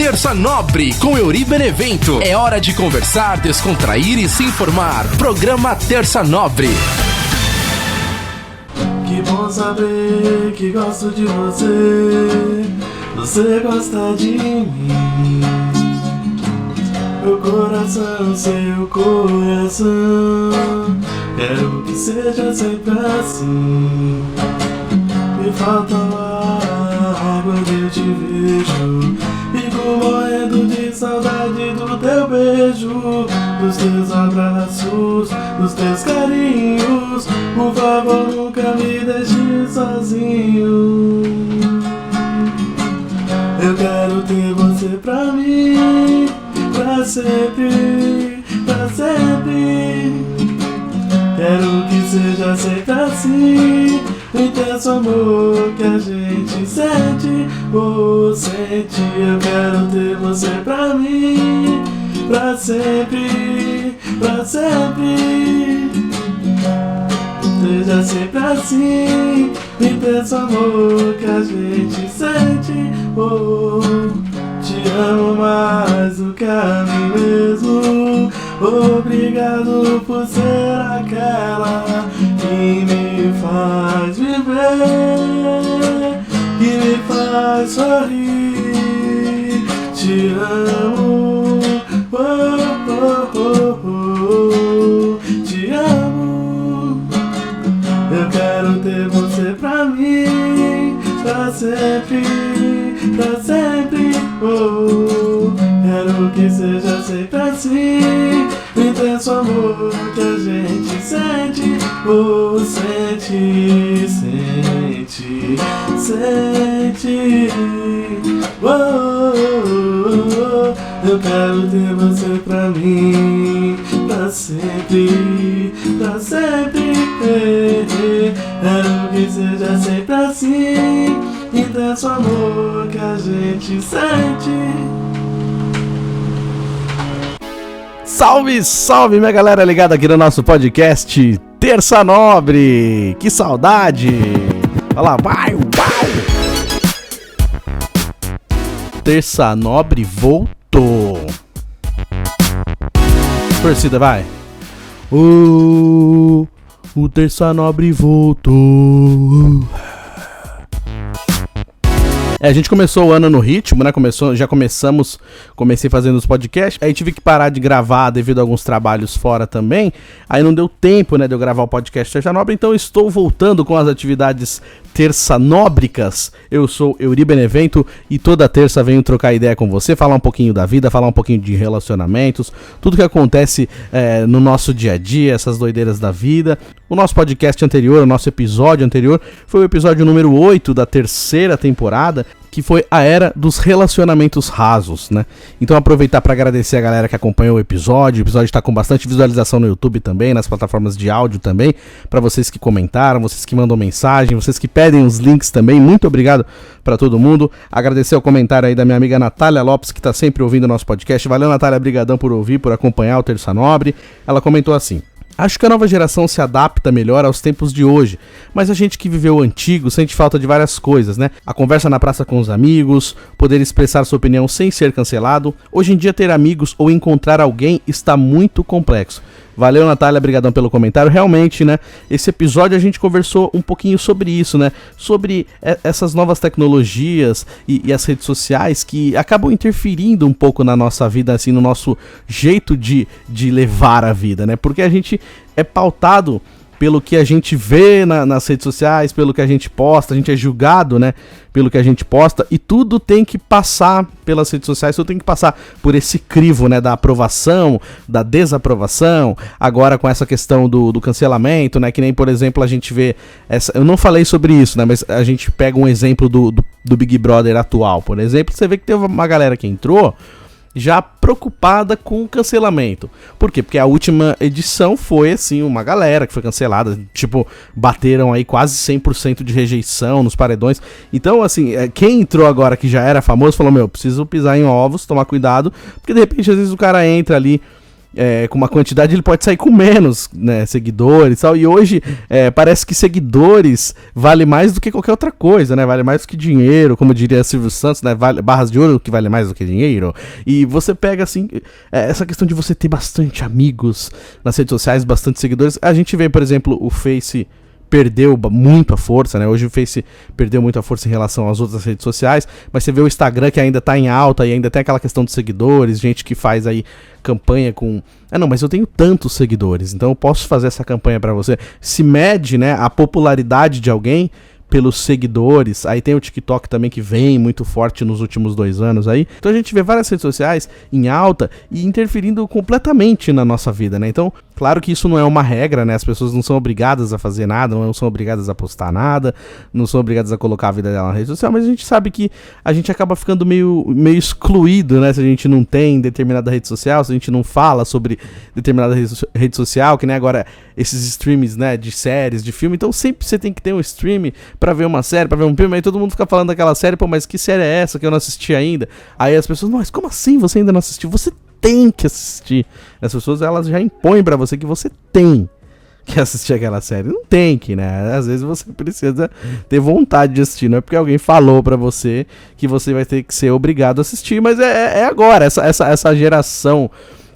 Terça Nobre com Euri Benevento. É hora de conversar, descontrair e se informar. Programa Terça Nobre. Que bom saber que gosto de você. Você gosta de mim. Meu coração, seu coração. Quero que seja sempre assim. Me falta ar quando eu te vejo. Fico morrendo de saudade do teu beijo, dos teus abraços, dos teus carinhos. Por favor, nunca me deixe sozinho. Eu quero ter você pra mim, pra sempre, pra sempre. Quero que seja sempre assim, o intenso amor que a gente sente, ou sente. Eu quero ter você pra mim, pra sempre, pra sempre. Seja sempre assim, o intenso amor que a gente sente, oh. Te amo mais do que a mim mesmo. Obrigado por ser aquela que me faz viver, que me faz sorrir. Te amo, oh, oh, oh, oh. Te amo. Eu quero ter você pra mim, pra sempre, pra sempre, oh. Quero que seja sempre assim, o intenso amor que a gente sente, oh, sente, sente, sente, oh, oh, oh. Eu quero ter você pra mim, pra sempre, pra sempre. Quero que seja sempre assim, intenso amor que a gente sente. Salve, salve, minha galera ligada aqui no nosso podcast Terça Nobre. Que saudade! Olha lá, vai! Terça Nobre voltou. Torcida, vai! O Terça Nobre voltou. A gente começou o ano no ritmo, né? Comecei fazendo os podcasts. Aí tive que parar de gravar devido a alguns trabalhos fora também. Aí não deu tempo, né, de eu gravar o podcast Terça Nobre. Então estou voltando com as atividades terçanóbricas. Eu sou Euri Benevento e toda terça venho trocar ideia com você, falar um pouquinho da vida, falar um pouquinho de relacionamentos, tudo que acontece no nosso dia a dia, essas doideiras da vida. O nosso podcast anterior, o nosso episódio anterior, foi o episódio número 8 da terceira temporada, que foi a era dos relacionamentos rasos, né? Então aproveitar para agradecer a galera que acompanhou o episódio está com bastante visualização no YouTube também, nas plataformas de áudio também, para vocês que comentaram, vocês que mandam mensagem, vocês que pedem os links também, muito obrigado para todo mundo. Agradecer o comentário aí da minha amiga Natália Lopes, que tá sempre ouvindo o nosso podcast. Valeu, Natália, brigadão por ouvir, por acompanhar o Terça Nobre. Ela comentou assim: acho que a nova geração se adapta melhor aos tempos de hoje, mas a gente que viveu o antigo sente falta de várias coisas, né? A conversa na praça com os amigos, poder expressar sua opinião sem ser cancelado. Hoje em dia ter amigos ou encontrar alguém está muito complexo. Valeu, Natália, brigadão pelo comentário. Realmente, né, esse episódio a gente conversou um pouquinho sobre isso, né, sobre essas novas tecnologias e as redes sociais que acabam interferindo um pouco na nossa vida, assim, no nosso jeito de levar a vida, né, porque a gente é pautado pelo que a gente vê nas redes sociais, pelo que a gente posta, a gente é julgado, né, pelo que a gente posta, e tudo tem que passar pelas redes sociais, tudo tem que passar por esse crivo, né, da aprovação, da desaprovação, agora com essa questão do cancelamento, né, que nem, por exemplo, a gente vê, eu não falei sobre isso, né, mas a gente pega um exemplo do Big Brother atual, por exemplo, você vê que teve uma galera que entrou já preocupada com o cancelamento. Por quê? Porque a última edição foi, assim, uma galera que foi cancelada, tipo, bateram aí quase 100% de rejeição nos paredões. Então, assim, quem entrou agora que já era famoso, falou, preciso pisar em ovos, tomar cuidado, porque de repente, às vezes, o cara entra ali com uma quantidade, ele pode sair com menos, né, seguidores e tal. E hoje parece que seguidores vale mais do que qualquer outra coisa, né? Vale mais do que dinheiro, como diria Silvio Santos, né? Barras de ouro que vale mais do que dinheiro. E você pega assim, essa questão de você ter bastante amigos nas redes sociais, bastante seguidores. A gente vê, por exemplo, o Face perdeu muito a força, né? Hoje o Face perdeu muito a força em relação às outras redes sociais, mas você vê o Instagram que ainda tá em alta e ainda tem aquela questão dos seguidores, gente que faz aí campanha com... não, mas eu tenho tantos seguidores, então eu posso fazer essa campanha pra você. Se mede, né, a popularidade de alguém pelos seguidores. Aí tem o TikTok também, que vem muito forte nos últimos 2 anos aí. Então a gente vê várias redes sociais em alta e interferindo completamente na nossa vida, né? Então, claro que isso não é uma regra, né? As pessoas não são obrigadas a fazer nada, não são obrigadas a postar nada, não são obrigadas a colocar a vida dela na rede social, mas a gente sabe que a gente acaba ficando meio excluído, né? Se a gente não tem determinada rede social, se a gente não fala sobre determinada rede social, que nem agora esses streams, né, de séries, de filme. Então sempre você tem que ter um stream pra ver uma série, pra ver um filme, aí todo mundo fica falando daquela série, pô, mas que série é essa que eu não assisti ainda? Aí as pessoas, mas como assim você ainda não assistiu? Você tem que assistir. As pessoas, elas já impõem pra você que você tem que assistir aquela série. Não tem que, né? Às vezes você precisa ter vontade de assistir, não é porque alguém falou pra você que você vai ter que ser obrigado a assistir, mas é agora, essa geração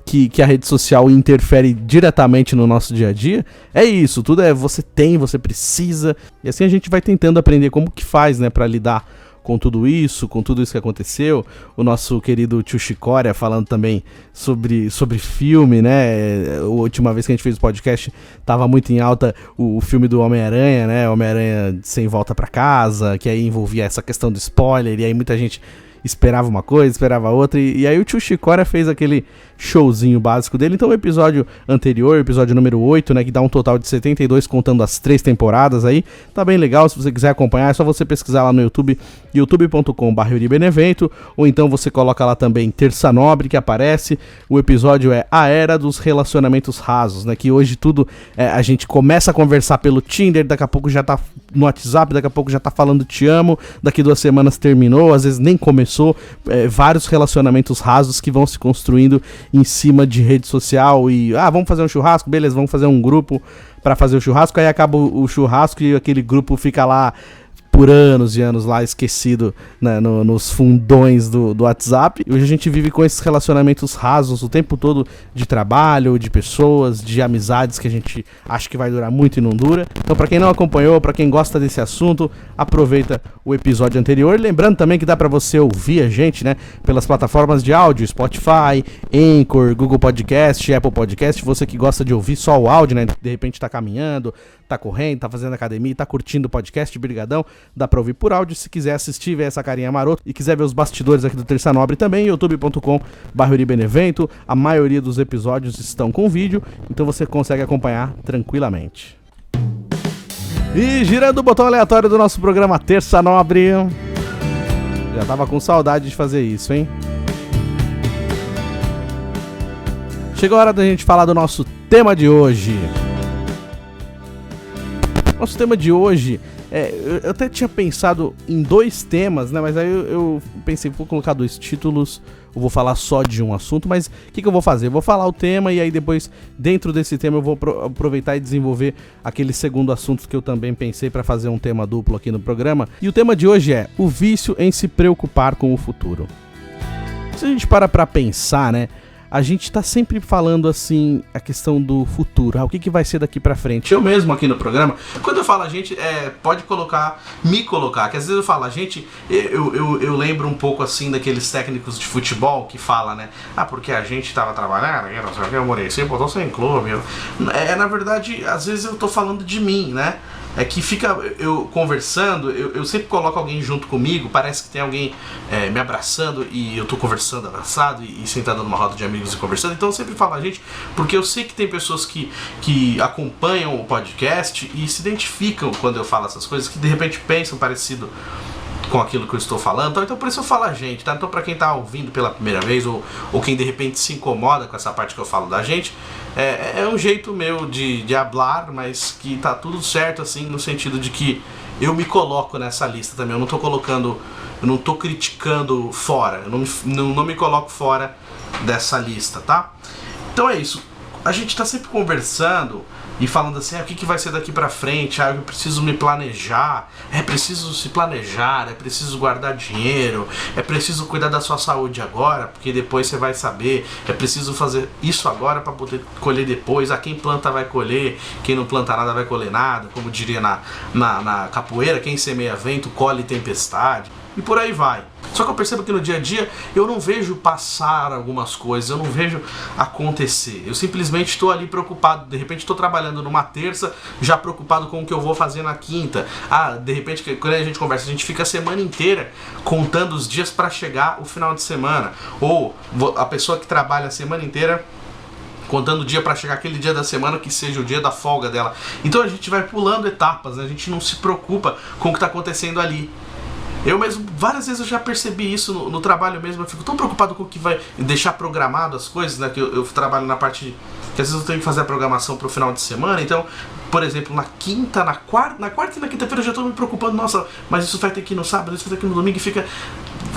que a rede social interfere diretamente no nosso dia a dia, é isso, tudo você tem, você precisa, e assim a gente vai tentando aprender como que faz, né, pra lidar com tudo isso que aconteceu. O nosso querido tio Chicória falando também sobre filme, né, a última vez que a gente fez o podcast, tava muito em alta o filme do Homem-Aranha, né, Homem-Aranha Sem Volta Pra Casa, que aí envolvia essa questão do spoiler, e aí muita gente esperava uma coisa, esperava outra, e aí o tio Chicória fez aquele showzinho básico dele. Então o episódio anterior, o episódio número 8, né, que dá um total de 72, contando as 3 temporadas aí, tá bem legal. Se você quiser acompanhar, é só você pesquisar lá no YouTube, youtube.com/euribenevento, ou então você coloca lá também Terça Nobre, que aparece. O episódio é A Era dos Relacionamentos Rasos, né, que hoje tudo, a gente começa a conversar pelo Tinder, daqui a pouco já tá no WhatsApp, daqui a pouco já tá falando te amo, daqui 2 semanas terminou, às vezes nem começou. Vários relacionamentos rasos que vão se construindo em cima de rede social e, vamos fazer um churrasco, beleza, vamos fazer um grupo pra fazer o churrasco, aí acaba o churrasco e aquele grupo fica lá por anos e anos lá esquecido, né, nos fundões do WhatsApp. E hoje a gente vive com esses relacionamentos rasos o tempo todo, de trabalho, de pessoas, de amizades que a gente acha que vai durar muito e não dura. Então, pra quem não acompanhou, pra quem gosta desse assunto, aproveita o episódio anterior. Lembrando também que dá pra você ouvir a gente, né, pelas plataformas de áudio, Spotify, Anchor, Google Podcast, Apple Podcast. Você que gosta de ouvir só o áudio, né, de repente tá caminhando, tá correndo, tá fazendo academia, tá curtindo o podcast, brigadão, dá pra ouvir por áudio. Se quiser assistir, ver essa carinha marota e quiser ver os bastidores aqui do Terça Nobre também, youtube.com/euribenevento. A maioria dos episódios estão com vídeo, então você consegue acompanhar tranquilamente. E girando o botão aleatório do nosso programa Terça Nobre. Já tava com saudade de fazer isso, hein? Chegou a hora da gente falar do nosso tema de hoje. Nosso tema de hoje, eu até tinha pensado em 2 temas, né? Mas aí eu pensei, vou colocar 2 títulos, eu vou falar só de um assunto. Mas o que eu vou fazer? Eu vou falar o tema e aí depois, dentro desse tema, eu vou aproveitar e desenvolver aquele segundo assunto que eu também pensei para fazer um tema duplo aqui no programa. E o tema de hoje é o vício em se preocupar com o futuro. Se a gente para pra pensar, né? A gente tá sempre falando assim, a questão do futuro, o que vai ser daqui pra frente. Eu mesmo aqui no programa, quando eu falo a gente, pode me colocar, que às vezes eu falo a gente, eu lembro um pouco assim daqueles técnicos de futebol que fala, né, porque a gente tava trabalhando, eu morei sem botão, sem clube. Na verdade, às vezes eu tô falando de mim, né. É que fica eu conversando, eu sempre coloco alguém junto comigo, parece que tem alguém me abraçando e eu tô conversando abraçado e sentado numa roda de amigos e conversando. Então eu sempre falo a gente, porque eu sei que tem pessoas que acompanham o podcast e se identificam quando eu falo essas coisas, que de repente pensam parecido com aquilo que eu estou falando, então por isso eu falo a gente, tá? Então pra quem tá ouvindo pela primeira vez ou quem de repente se incomoda com essa parte que eu falo da gente, é um jeito meu de hablar, mas que tá tudo certo assim, no sentido de que eu me coloco nessa lista também, eu não tô criticando fora, eu não me coloco fora dessa lista, tá? Então é isso. A gente tá sempre conversando e falando assim, o que vai ser daqui pra frente, eu preciso me planejar, é preciso se planejar, é preciso guardar dinheiro, é preciso cuidar da sua saúde agora, porque depois você vai saber, é preciso fazer isso agora pra poder colher depois, quem planta vai colher, quem não planta nada vai colher nada, como diria na capoeira, quem semeia vento colhe tempestade, e por aí vai. Só que eu percebo que no dia a dia eu não vejo passar algumas coisas, eu não vejo acontecer. Eu simplesmente estou ali preocupado. De repente estou trabalhando numa terça, já preocupado com o que eu vou fazer na quinta. De repente, quando a gente conversa, a gente fica a semana inteira contando os dias para chegar o final de semana. Ou a pessoa que trabalha a semana inteira contando o dia para chegar aquele dia da semana que seja o dia da folga dela. Então a gente vai pulando etapas, né? A gente não se preocupa com o que está acontecendo ali. Eu mesmo, várias vezes eu já percebi isso no trabalho mesmo, eu fico tão preocupado com o que vai deixar programado as coisas, né, que eu trabalho na parte, que às vezes eu tenho que fazer a programação pro final de semana, então, por exemplo, na quarta e na quinta-feira eu já estou me preocupando, nossa, mas isso vai ter que ir no sábado, isso vai ter que ir no domingo, e fica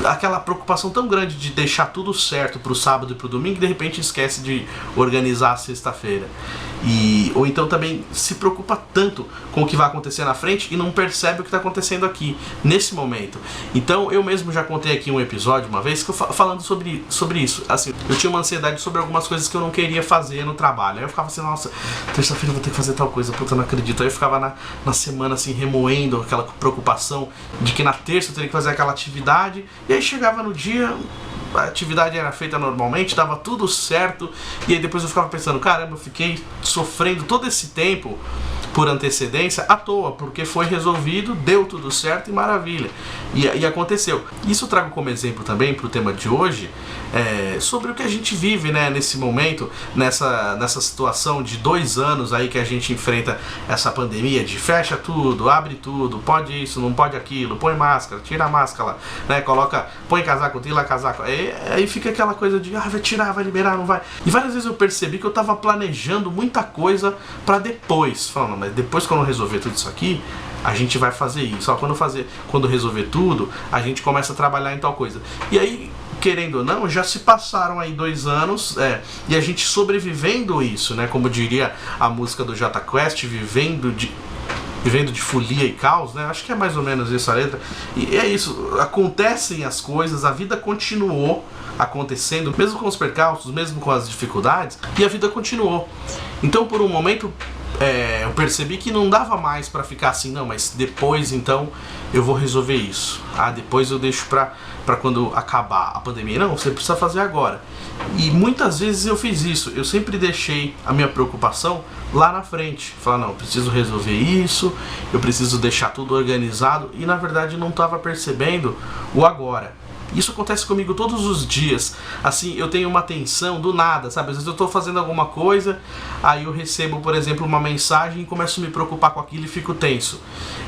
aquela preocupação tão grande de deixar tudo certo pro sábado e pro domingo, e de repente esquece de organizar a sexta-feira. Ou então também se preocupa tanto com o que vai acontecer na frente e não percebe o que está acontecendo aqui, nesse momento. Então eu mesmo já contei aqui um episódio uma vez que eu falando sobre isso. Assim, eu tinha uma ansiedade sobre algumas coisas que eu não queria fazer no trabalho. Aí eu ficava assim, nossa, terça-feira eu vou ter que fazer tal coisa, puta, não acredito. Aí eu ficava na semana assim, remoendo aquela preocupação de que na terça eu teria que fazer aquela atividade. E aí chegava no dia, a atividade era feita normalmente, dava tudo certo, e aí depois eu ficava pensando, caramba, eu fiquei sofrendo todo esse tempo por antecedência à toa, porque foi resolvido, deu tudo certo e maravilha, e aconteceu. Isso eu trago como exemplo também para o tema de hoje, sobre o que a gente vive, né, nesse momento, nessa situação de 2 anos aí que a gente enfrenta essa pandemia de fecha tudo, abre tudo, pode isso, não pode aquilo, põe máscara, tira a máscara, né, põe casaco, tira casaco, aí fica aquela coisa de, vai tirar, vai liberar, não vai. E várias vezes eu percebi que eu tava planejando muita coisa para depois, falando, mas depois quando eu resolver tudo isso aqui, a gente vai fazer isso. Quando resolver tudo, a gente começa a trabalhar em tal coisa. E aí, querendo ou não, já se passaram aí 2 anos, e a gente sobrevivendo isso, né? Como diria a música do Jota Quest, vivendo de folia e caos, né? Acho que é mais ou menos essa letra. E é isso, acontecem as coisas, a vida continuou acontecendo, mesmo com os percalços, mesmo com as dificuldades, e a vida continuou. Então, por um momento, eu percebi que não dava mais pra ficar assim, não, mas depois então eu vou resolver isso. Depois eu deixo pra quando acabar a pandemia. Não, você precisa fazer agora. E muitas vezes eu fiz isso. Eu sempre deixei a minha preocupação lá na frente. Falar, não, eu preciso resolver isso, eu preciso deixar tudo organizado. E na verdade não estava percebendo o agora. Isso acontece comigo todos os dias. Assim, eu tenho uma tensão do nada, sabe? Às vezes eu tô fazendo alguma coisa, aí eu recebo, por exemplo, uma mensagem e começo a me preocupar com aquilo e fico tenso.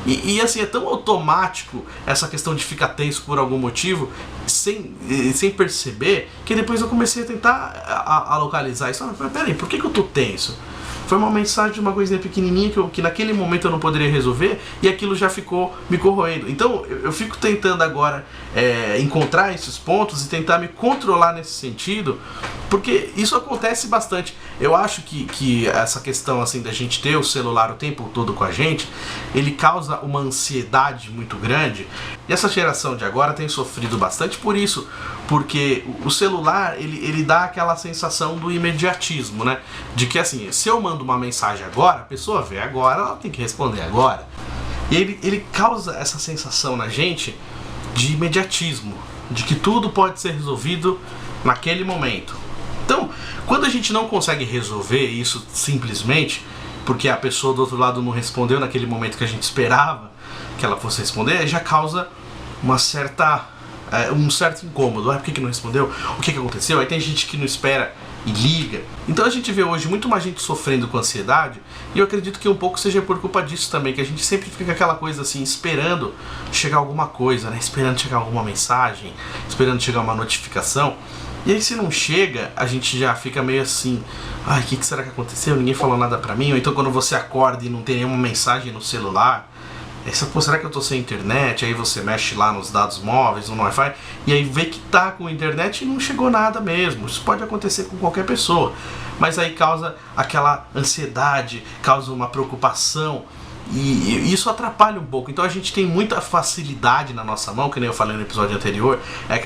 E assim, é tão automático essa questão de ficar tenso por algum motivo, sem perceber, que depois eu comecei a tentar a localizar isso. Peraí, por que eu tô tenso? Foi uma mensagem de uma coisinha pequenininha que naquele momento eu não poderia resolver, e aquilo já ficou me corroendo. Então eu fico tentando agora encontrar esses pontos e tentar me controlar nesse sentido, porque isso acontece bastante. Eu acho que essa questão assim da gente ter o celular o tempo todo com a gente, ele causa uma ansiedade muito grande, e essa geração de agora tem sofrido bastante por isso, porque o celular ele dá aquela sensação do imediatismo, né? De que assim, se eu mando uma mensagem agora, a pessoa vê agora, ela tem que responder agora. E ele causa essa sensação na gente de imediatismo, de que tudo pode ser resolvido naquele momento. Então, quando a gente não consegue resolver isso simplesmente, porque a pessoa do outro lado não respondeu naquele momento que a gente esperava que ela fosse responder, já causa um certo incômodo. Por que não respondeu? O que aconteceu? Aí tem gente que não espera e liga. Então a gente vê hoje muito mais gente sofrendo com ansiedade, e eu acredito que um pouco seja por culpa disso também, que a gente sempre fica aquela coisa assim, esperando chegar alguma coisa, né? Esperando chegar alguma mensagem, esperando chegar uma notificação. E aí se não chega, a gente já fica meio assim, o que será que aconteceu? Ninguém falou nada pra mim. Ou então quando você acorda e não tem nenhuma mensagem no celular, Aí você, pô, será que eu tô sem internet? Aí você mexe lá nos dados móveis, no Wi-Fi, e aí vê que tá com internet e não chegou nada mesmo. Isso pode acontecer com qualquer pessoa, mas aí causa aquela ansiedade, causa uma preocupação, e isso atrapalha um pouco. Então a gente tem muita facilidade na nossa mão, que nem eu falei no episódio anterior,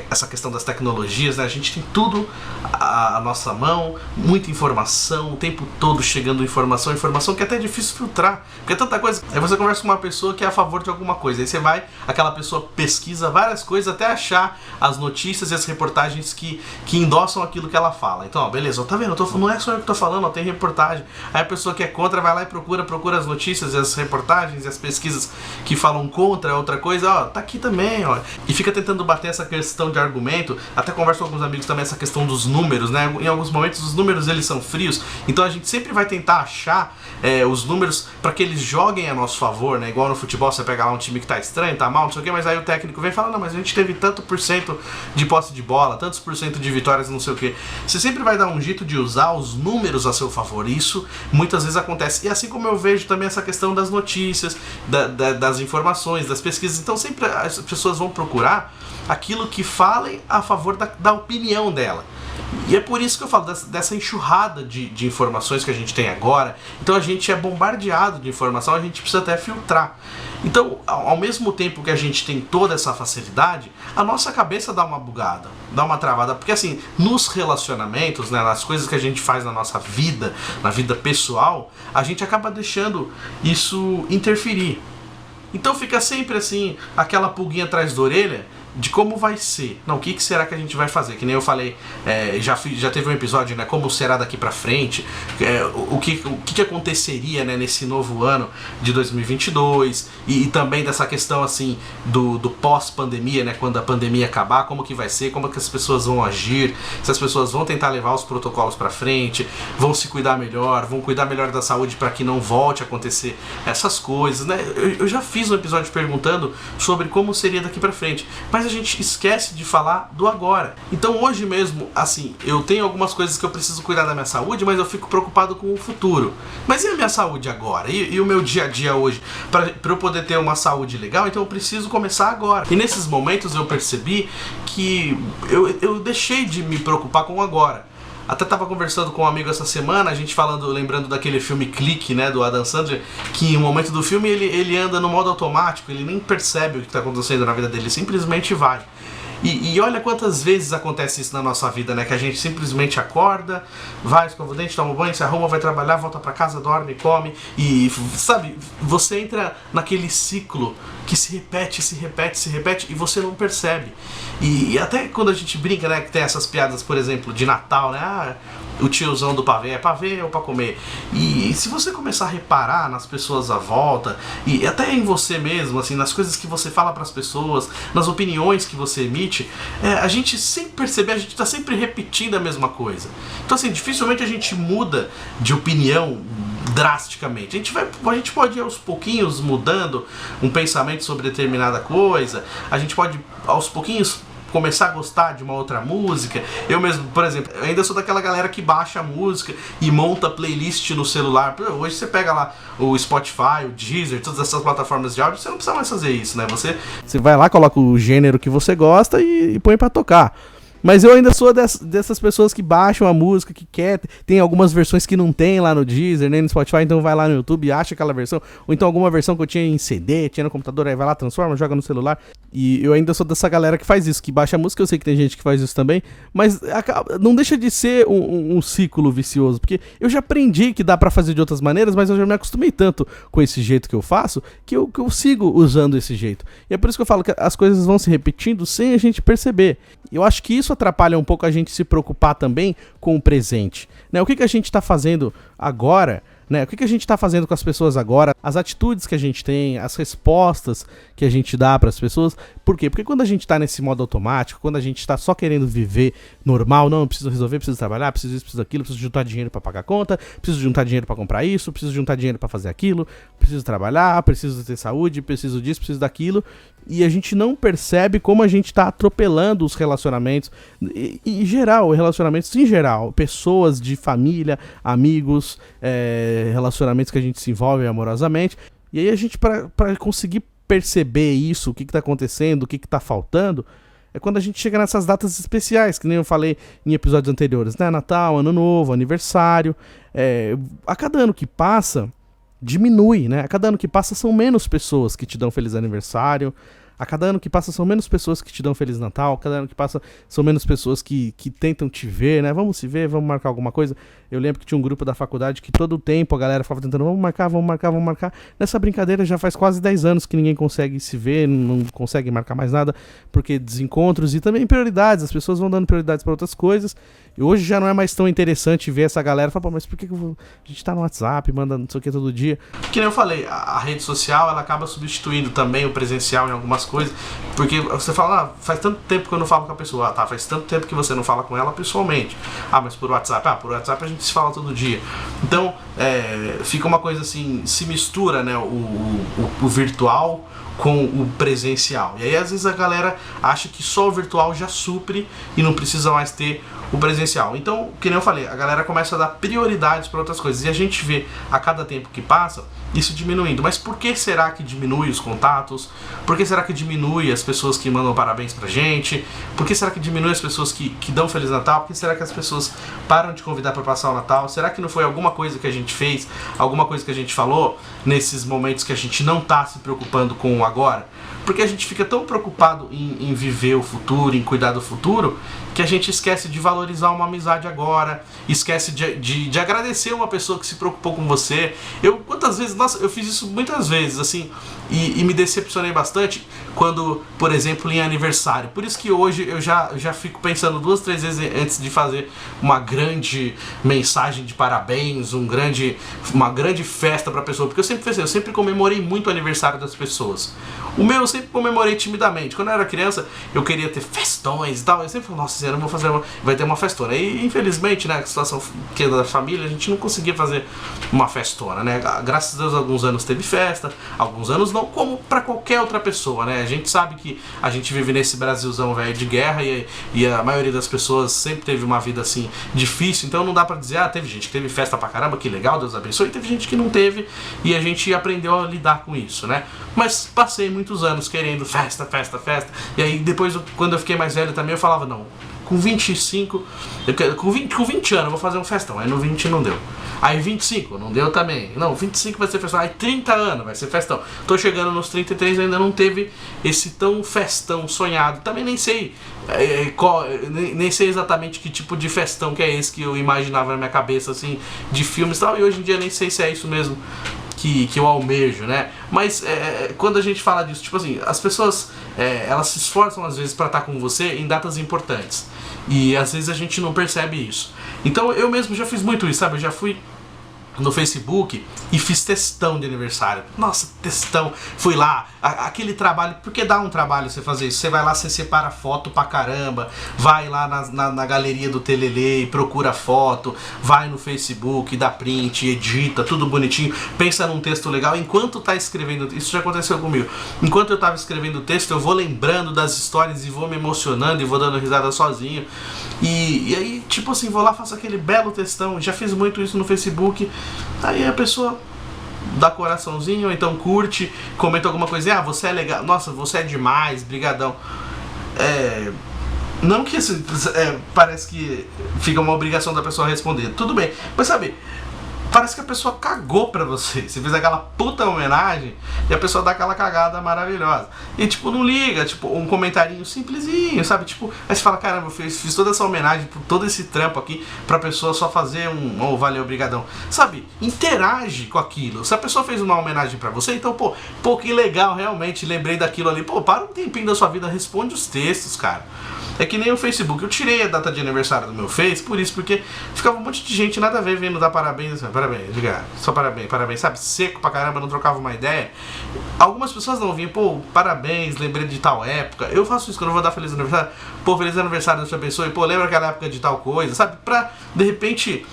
essa questão das tecnologias, né? A gente tem tudo à nossa mão, muita informação, o tempo todo chegando informação que até é difícil filtrar, porque é tanta coisa. Aí você conversa com uma pessoa que é a favor de alguma coisa, aí você vai, aquela pessoa pesquisa várias coisas até achar as notícias e as reportagens que endossam aquilo que ela fala. Então, ó, beleza, tá vendo? Não é só eu que tô falando, ó, tem reportagem. Aí a pessoa que é contra vai lá e procura as notícias e as reportagens e as pesquisas que falam contra outra coisa, ó, tá aqui também, ó. E fica tentando bater essa questão de argumento, até converso com alguns amigos também essa questão dos números, né? Em alguns momentos os números eles são frios, então a gente sempre vai tentar achar os números para que eles joguem a nosso favor, né? Igual no futebol, você pega lá um time que tá estranho, tá mal, não sei o que, mas aí o técnico vem e fala, não, mas a gente teve tanto por cento de posse de bola, tantos por cento de vitórias, não sei o que. Você sempre vai dar um jeito de usar os números a seu favor, isso muitas vezes acontece. E assim como eu vejo também essa questão das notícias, das informações, das pesquisas, então sempre as pessoas vão procurar aquilo que falem a favor da opinião dela. E é por isso que eu falo dessa enxurrada de informações que a gente tem agora. Então a gente é bombardeado de informação, a gente precisa até filtrar. Então, ao mesmo tempo que a gente tem toda essa facilidade, a nossa cabeça dá uma bugada, dá uma travada. Porque assim, nos relacionamentos, né, nas coisas que a gente faz na nossa vida, na vida pessoal, a gente acaba deixando isso interferir. Então fica sempre assim, aquela pulguinha atrás da orelha, de como vai ser. Não, o que será que a gente vai fazer? Que nem eu falei, já teve um episódio, né? Como será daqui pra frente? O que aconteceria, né, nesse novo ano de 2022? E também dessa questão, assim, do pós-pandemia, né? Quando a pandemia acabar, como que vai ser? Como que as pessoas vão agir? Se as pessoas vão tentar levar os protocolos pra frente, vão se cuidar melhor, vão cuidar melhor da saúde para que não volte a acontecer essas coisas, né? Eu já fiz um episódio perguntando sobre como seria daqui pra frente, mas a gente esquece de falar do agora. Então hoje mesmo, assim, eu tenho algumas coisas que eu preciso cuidar da minha saúde, mas eu fico preocupado com o futuro. Mas e a minha saúde agora? E o meu dia a dia hoje? Para eu poder ter uma saúde legal, então eu preciso começar agora. E nesses momentos eu percebi que eu deixei de me preocupar com o agora. Até tava conversando com um amigo essa semana, a gente lembrando daquele filme Clique, né, do Adam Sandler, que em um momento do filme ele anda no modo automático, ele nem percebe o que tá acontecendo na vida dele, ele simplesmente vai. E olha quantas vezes acontece isso na nossa vida, né? Que a gente simplesmente acorda, vai, escova o dente, toma banho, se arruma, vai trabalhar, volta pra casa, dorme, come. E, sabe, você entra naquele ciclo que se repete e você não percebe. E até quando a gente brinca, né? Que tem essas piadas, por exemplo, de Natal, né? O tiozão do pavê é pavê ou pra comer. E se você começar a reparar nas pessoas à volta, e até em você mesmo, assim, nas coisas que você fala pras pessoas, nas opiniões que você emite, a gente sem perceber, a gente tá sempre repetindo a mesma coisa. Então assim, dificilmente a gente muda de opinião drasticamente. A gente pode ir aos pouquinhos mudando um pensamento sobre determinada coisa, a gente pode aos pouquinhos começar a gostar de uma outra música. Eu mesmo, por exemplo, ainda sou daquela galera que baixa a música e monta playlist no celular. Hoje você pega lá o Spotify, o Deezer, todas essas plataformas de áudio, você não precisa mais fazer isso, né? Você vai lá, coloca o gênero que você gosta e põe pra tocar. Mas eu ainda sou dessas pessoas que baixam a música, que quer. Tem algumas versões que não tem lá no Deezer, nem no Spotify, então vai lá no YouTube e acha aquela versão. Ou então alguma versão que eu tinha em CD, tinha no computador, aí vai lá, transforma, joga no celular. E eu ainda sou dessa galera que faz isso, que baixa a música. Eu sei que tem gente que faz isso também, mas não deixa de ser um ciclo vicioso, porque eu já aprendi que dá pra fazer de outras maneiras, mas eu já me acostumei tanto com esse jeito que eu faço, que eu sigo usando esse jeito. E é por isso que eu falo que as coisas vão se repetindo sem a gente perceber. Eu acho que isso atrapalha um pouco a gente se preocupar também com o presente, né? O que a gente está fazendo agora, né? O que a gente está fazendo com as pessoas agora, as atitudes que a gente tem, as respostas que a gente dá para as pessoas. Por quê? Porque quando a gente está nesse modo automático, quando a gente está só querendo viver normal, não, eu preciso resolver, preciso trabalhar, preciso isso, preciso aquilo, preciso juntar dinheiro para pagar a conta, preciso juntar dinheiro para comprar isso, preciso juntar dinheiro para fazer aquilo, preciso trabalhar, preciso ter saúde, preciso disso, preciso daquilo, e a gente não percebe como a gente está atropelando os relacionamentos, em geral, relacionamentos em geral, pessoas de família, amigos, relacionamentos que a gente se envolve amorosamente. E aí a gente, pra conseguir perceber isso, o que tá acontecendo, o que tá faltando, é quando a gente chega nessas datas especiais, que nem eu falei em episódios anteriores, né? Natal, Ano Novo, aniversário. A cada ano que passa, diminui, né? A cada ano que passa são menos pessoas que te dão feliz aniversário. A cada ano que passa são menos pessoas que te dão Feliz Natal. A cada ano que passa são menos pessoas que tentam te ver, né? Vamos se ver, vamos marcar alguma coisa. Eu lembro que tinha um grupo da faculdade que todo o tempo a galera ficava tentando, vamos marcar. Nessa brincadeira já faz quase 10 anos que ninguém consegue se ver, não consegue marcar mais nada, porque desencontros e também prioridades. As pessoas vão dando prioridades para outras coisas. E hoje já não é mais tão interessante ver essa galera falar, pô, mas por que a gente tá no WhatsApp, manda não sei o que todo dia? Que nem eu falei, a rede social, ela acaba substituindo também o presencial em algumas coisas, porque você fala, faz tanto tempo que eu não falo com a pessoa, tá, faz tanto tempo que você não fala com ela pessoalmente, mas por WhatsApp, por WhatsApp a gente se fala todo dia. Então, fica uma coisa assim, se mistura, né, o virtual com o presencial. E aí às vezes a galera acha que só o virtual já supre e não precisa mais ter o presencial. Então, que nem eu falei, a galera começa a dar prioridades para outras coisas. E a gente vê a cada tempo que passa isso diminuindo. Mas por que será que diminui os contatos? Por que será que diminui as pessoas que mandam parabéns pra gente? Por que será que diminui as pessoas que dão Feliz Natal? Por que será que as pessoas param de convidar para passar o Natal? Será que não foi alguma coisa que a gente fez, alguma coisa que a gente falou nesses momentos que a gente não tá se preocupando com o agora? Porque a gente fica tão preocupado em viver o futuro, em cuidar do futuro, que a gente esquece de valorizar uma amizade agora, esquece de agradecer uma pessoa que se preocupou com você. Quantas vezes, nossa, eu fiz isso muitas vezes, assim, e me decepcionei bastante quando, por exemplo, em aniversário. Por isso que hoje eu já fico pensando 2, 3 vezes antes de fazer uma grande mensagem de parabéns, uma grande festa pra pessoa, porque eu sempre comemorei muito o aniversário das pessoas. O meu eu sempre comemorei timidamente. Quando eu era criança, eu queria ter festões e tal. Eu sempre falei, nossa senhora, vai ter uma festona. E infelizmente, né, a situação que é da família, a gente não conseguia fazer uma festona, né? Graças a Deus, alguns anos teve festa, alguns anos não, como pra qualquer outra pessoa, né? A gente sabe que a gente vive nesse Brasilzão velho de guerra e a maioria das pessoas sempre teve uma vida assim difícil, então não dá pra dizer, teve gente que teve festa pra caramba, que legal, Deus abençoe, e teve gente que não teve e a gente aprendeu a lidar com isso, né? Mas passei muitos anos querendo festa, e aí depois, quando eu fiquei mais velho também, eu falava, não, com 25, com 20 anos eu vou fazer um festão, aí no 20 não deu. Aí 25, não deu também. Não, 25 vai ser festão. Aí 30 anos vai ser festão. Tô chegando nos 33 e ainda não teve esse tão festão sonhado. Também nem sei nem sei exatamente que tipo de festão que é esse que eu imaginava na minha cabeça, assim, de filmes e tal. E hoje em dia nem sei se é isso mesmo que eu almejo, né? Mas quando a gente fala disso, tipo assim, as pessoas elas se esforçam às vezes pra estar com você em datas importantes. E às vezes a gente não percebe isso. Então eu mesmo já fiz muito isso, sabe? Eu já fui no Facebook e fiz textão de aniversário. Nossa, textão. Fui lá, aquele trabalho, porque dá um trabalho você fazer isso. Você vai lá, você separa foto pra caramba, vai lá na galeria do Telele e procura foto, vai no Facebook, dá print, edita, tudo bonitinho, pensa num texto legal. Enquanto tá escrevendo, isso já aconteceu comigo, enquanto eu tava escrevendo o texto, eu vou lembrando das histórias e vou me emocionando e vou dando risada sozinho. E aí, tipo assim, vou lá, faço aquele belo textão. Já fiz muito isso no Facebook. Aí a pessoa dá coraçãozinho, ou então curte, comenta alguma coisa, você é legal, nossa, você é demais, brigadão. Não que isso parece que fica uma obrigação da pessoa responder, tudo bem, mas sabe, parece que a pessoa cagou pra você. Você fez aquela puta homenagem e a pessoa dá aquela cagada maravilhosa. E tipo, não liga, tipo, um comentarinho simplesinho, sabe? Tipo, aí você fala, caramba, eu fiz toda essa homenagem por todo esse trampo aqui pra pessoa só fazer valeu, obrigadão. Sabe? Interage com aquilo. Se a pessoa fez uma homenagem pra você, então, pô, que legal, realmente, lembrei daquilo ali. Pô, para um tempinho da sua vida, responde os textos, cara. É que nem o Facebook, eu tirei a data de aniversário do meu Face, por isso, porque ficava um monte de gente nada a ver vendo dar parabéns, assim, parabéns, diga, só parabéns, sabe, seco pra caramba, não trocava uma ideia. Algumas pessoas não vinham, parabéns, lembrei de tal época. Eu faço isso quando eu vou dar feliz aniversário, pô, feliz aniversário da sua pessoa, e pô, lembra aquela época de tal coisa, sabe? Pra, de repente,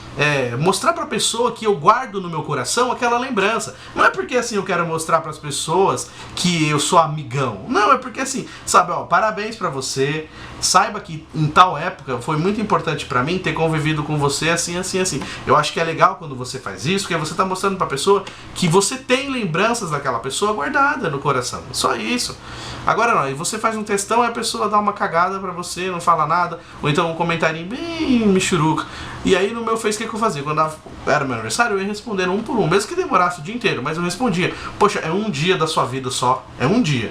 mostrar pra pessoa que eu guardo no meu coração aquela lembrança. Não é porque, assim, eu quero mostrar pras pessoas que eu sou amigão. Não, é porque, assim, sabe, ó, parabéns pra você, saiba que em tal época foi muito importante pra mim ter convivido com você assim, assim, assim. Eu acho que é legal quando você faz isso, porque você tá mostrando pra pessoa que você tem lembranças daquela pessoa guardada no coração. Só isso. Agora não, e você faz um textão e a pessoa dá uma cagada pra você, não fala nada, ou então um comentarinho bem michuruca. E aí no meu Face, o que eu fazia? Quando era meu aniversário, eu ia respondendo um por um, mesmo que demorasse o dia inteiro, mas eu respondia. Poxa, é um dia da sua vida só, é um dia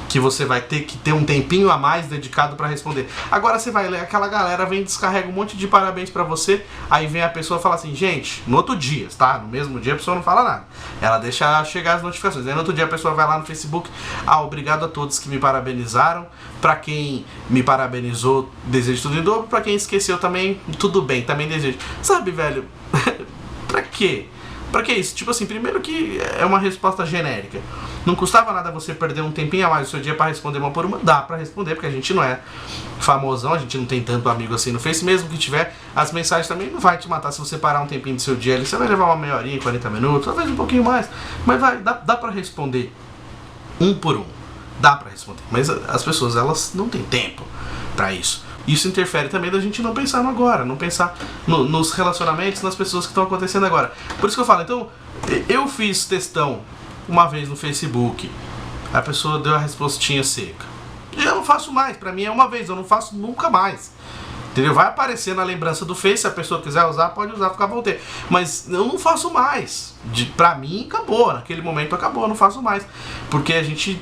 que você vai ter que ter um tempinho a mais dedicado pra responder. Agora você vai ler, aquela galera vem e descarrega um monte de parabéns pra você, aí vem a pessoa e fala assim, gente, no outro dia, tá? No mesmo dia a pessoa não fala nada. Ela deixa chegar as notificações. Aí no outro dia a pessoa vai lá no Facebook, obrigado a todos que me parabenizaram, pra quem me parabenizou, desejo tudo em dobro, pra quem esqueceu também, tudo bem, também desejo. Sabe, velho, pra quê? Pra que isso? Tipo assim, primeiro que é uma resposta genérica. Não custava nada você perder um tempinho a mais do seu dia pra responder uma por uma. Dá pra responder, porque a gente não é famosão, a gente não tem tanto amigo assim no Face. Mesmo que tiver, as mensagens também não vai te matar se você parar um tempinho do seu dia ali. Você vai levar uma meia horinha, 40 minutos, talvez um pouquinho mais. Mas dá pra responder um por um. Dá pra responder. Mas as pessoas, elas não têm tempo pra isso. Isso interfere também da gente não pensar no agora, não pensar nos relacionamentos, nas pessoas que estão acontecendo agora. Por isso que eu falo, então, eu fiz textão uma vez no Facebook, a pessoa deu a respostinha seca. Eu não faço mais, pra mim é uma vez, eu não faço nunca mais. Entendeu? Vai aparecer na lembrança do Face, se a pessoa quiser usar, pode usar, fica à vontade. Mas eu não faço mais. Pra mim, acabou. Naquele momento acabou, eu não faço mais. Porque a gente